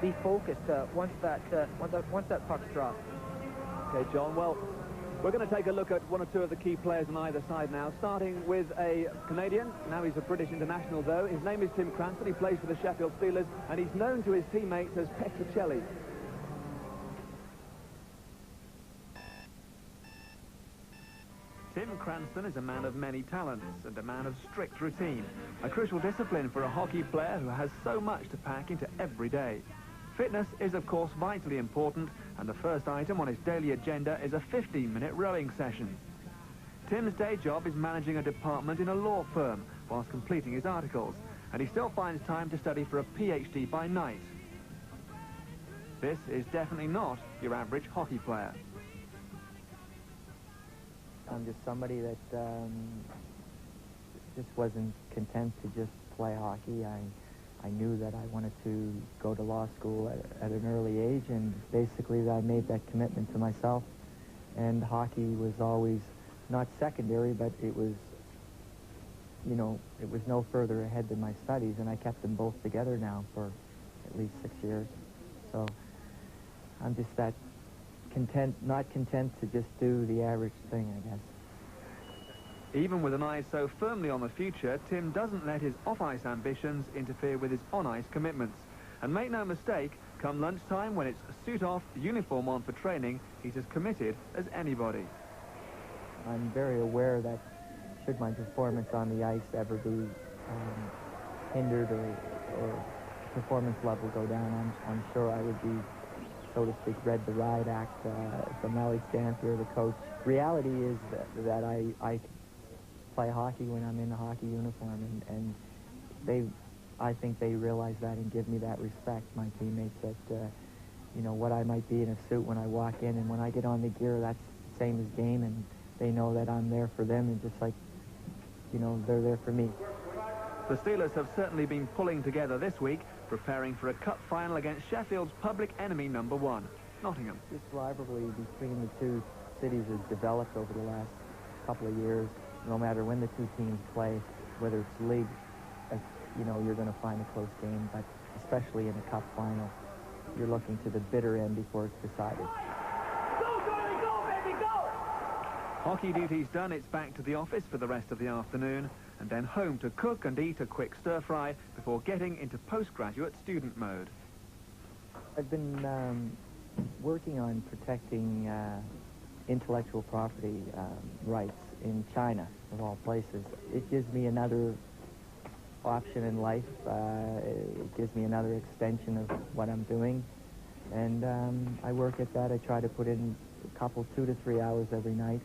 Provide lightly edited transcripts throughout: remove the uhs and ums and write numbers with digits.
be focused once that puck's dropped. Okay, John, well, we're going to take a look at one or two of the key players on either side now, starting with a Canadian. Now he's a British international, though. His name is Tim Cranston. He plays for the Sheffield Steelers, and he's known to his teammates as Petricelli. Tim Cranston is a man of many talents and a man of strict routine, a crucial discipline for a hockey player who has so much to pack into every day. Fitness is, of course, vitally important, and the first item on his daily agenda is a 15-minute rowing session. Tim's day job is managing a department in a law firm whilst completing his articles, and he still finds time to study for a PhD by night. This is definitely not your average hockey player. I'm just somebody that just wasn't content to just play hockey. I knew that I wanted to go to law school at an early age, and basically I made that commitment to myself. And hockey was always not secondary, but it was, you know, it was no further ahead than my studies, and I kept them both together now for at least 6 years. So I'm just that content, not content to just do the average thing, I guess. Even with an eye so firmly on the future, Tim doesn't let his off-ice ambitions interfere with his on-ice commitments. And make no mistake, come lunchtime when it's suit off, uniform on for training, he's as committed as anybody. I'm very aware that should my performance on the ice ever be hindered or performance level go down, I'm sure I would be, so to speak, read the riot act from Ellie Stanfield, the coach. Reality is that I play hockey when I'm in the hockey uniform, and I think they realize that and give me that respect, my teammates, that you know, what I might be in a suit when I walk in, and when I get on the gear, that's the same as game, and they know that I'm there for them, and just like, you know, they're there for me. The Steelers have certainly been pulling together this week, preparing for a cup final against Sheffield's public enemy #1, Nottingham. This rivalry between the two cities has developed over the last couple of years. No matter when the two teams play, whether it's league, you know, you're going to find a close game, but especially in a cup final, you're looking to the bitter end before it's decided. Go, Charlie, go, baby, go! Hockey duty's done, it's back to the office for the rest of the afternoon, and then home to cook and eat a quick stir-fry before getting into postgraduate student mode. I've been working on protecting intellectual property rights in China, of all places. It gives me another option in life. It gives me another extension of what I'm doing, and I work at that. I try to put in a couple, 2 to 3 hours every night.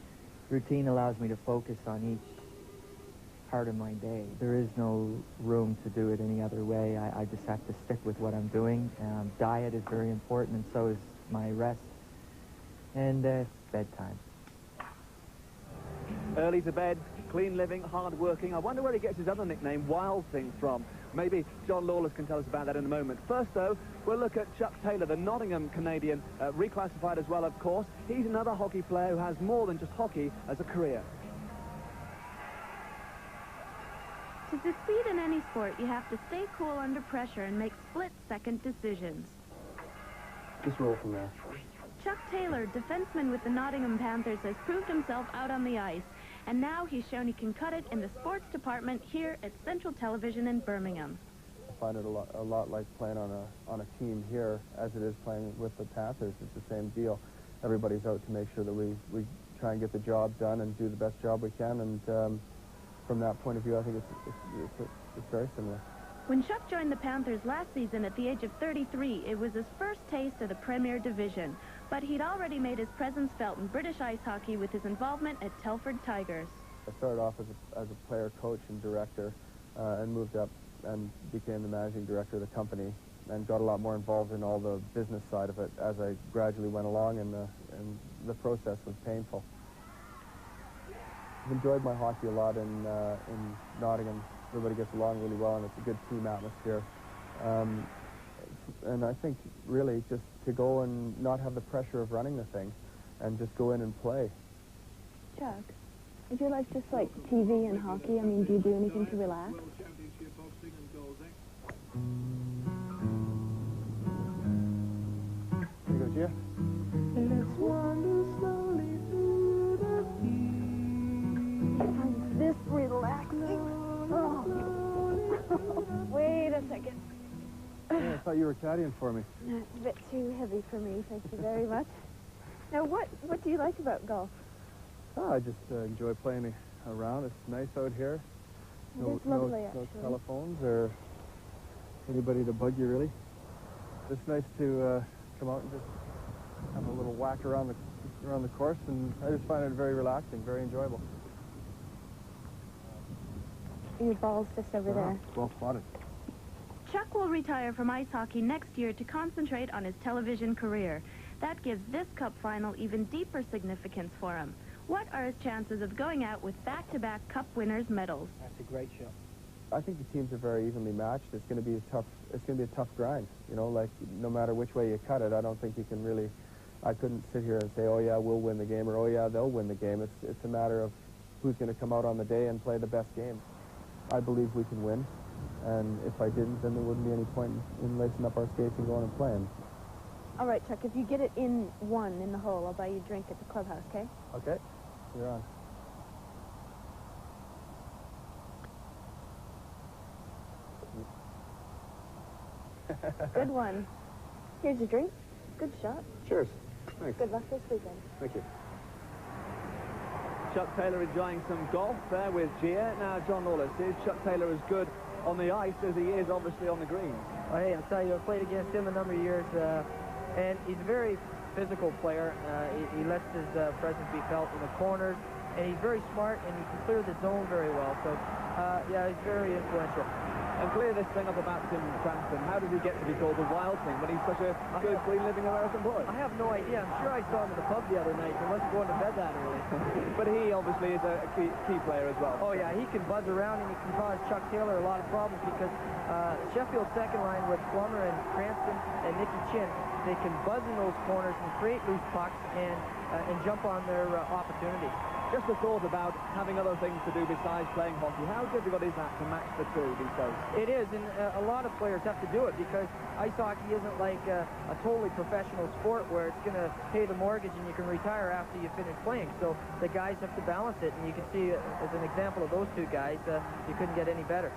Routine allows me to focus on each part of my day. There is no room to do it any other way. I just have to stick with what I'm doing. Diet is very important, and so is my rest, and bedtime. Early to bed, clean living, hard working. I wonder where he gets his other nickname, Wild Thing, from. Maybe John Lawless can tell us about that in a moment. First, though, we'll look at Chuck Taylor, the Nottingham Canadian, reclassified as well, of course. He's another hockey player who has more than just hockey as a career. To succeed in any sport, you have to stay cool under pressure and make split-second decisions. Just roll from there. Chuck Taylor, defenseman with the Nottingham Panthers, has proved himself out on the ice, and now he's shown he can cut it in the sports department here at Central Television in Birmingham. I find it a lot like playing on a team here as it is playing with the Panthers. It's the same deal. Everybody's out to make sure that we try and get the job done and do the best job we can, and from that point of view, I think it's very similar. When Chuck joined the Panthers last season at the age of 33, it was his first taste of the Premier Division. But he'd already made his presence felt in British ice hockey with his involvement at Telford Tigers. I started off as a player, coach, and director, and moved up and became the managing director of the company, and got a lot more involved in all the business side of it as I gradually went along, and the process was painful. I've enjoyed my hockey a lot in Nottingham. Everybody gets along really well, and it's a good team atmosphere. And I think really just to go and not have the pressure of running the thing and just go in and play. Chuck, is your life just like TV and hockey? I mean, do you do anything to relax? thought you were caddying for me. No, it's a bit too heavy for me, thank you very much. Now, what do you like about golf? Oh, I just enjoy playing around. It's nice out here. It's lovely, no actually. telephones or anybody to bug you, really. It's nice to come out and just have a little whack around the course, and I just find it very relaxing, very enjoyable. Your ball's just over there. Well spotted. Chuck will retire from ice hockey next year to concentrate on his television career. That gives this Cup Final even deeper significance for him. What are his chances of going out with back-to-back Cup winners' medals? That's a great show. I think the teams are very evenly matched. It's going to be a tough grind. You know, like no matter which way you cut it, I don't think you can really. I couldn't sit here and say, oh yeah, we'll win the game, or oh yeah, they'll win the game. It's a matter of who's going to come out on the day and play the best game. I believe we can win, and if I didn't, then there wouldn't be any point in lacing up our skates and going and playing. All right, Chuck, if you get it in the hole, I'll buy you a drink at the clubhouse, okay? Okay, you're on. Good one. Here's your drink. Good shot. Cheers. Thanks. Good luck this weekend. Thank you. Chuck Taylor enjoying some golf there with Gia. Now, John Lawless, is Chuck Taylor as good on the ice as he is obviously on the greens? Oh, hey, I'll tell you, I've played against him a number of years, and he's a very physical player. He lets his presence be felt in the corners, and he's very smart, and he can clear the zone very well. So, yeah, he's very influential. And clear this thing up about Tim Cranston. How did he get to be called the Wild Thing when he's such a good, clean-living American boy? I have no idea. I'm sure I saw him in the pub the other night. He wasn't going to bed that early. But he obviously is a key player as well. Oh, yeah, he can buzz around, and he can cause Chuck Taylor a lot of problems because Sheffield's second line with Plummer and Cranston and Nicky Chin, they can buzz in those corners and create loose pucks and jump on their opportunities. Just a thought about having other things to do besides playing hockey. How difficult is that to match the two these days? It is, and a lot of players have to do it because ice hockey isn't like a totally professional sport where it's going to pay the mortgage and you can retire after you finish playing. So the guys have to balance it, and you can see, as an example of those two guys, you couldn't get any better.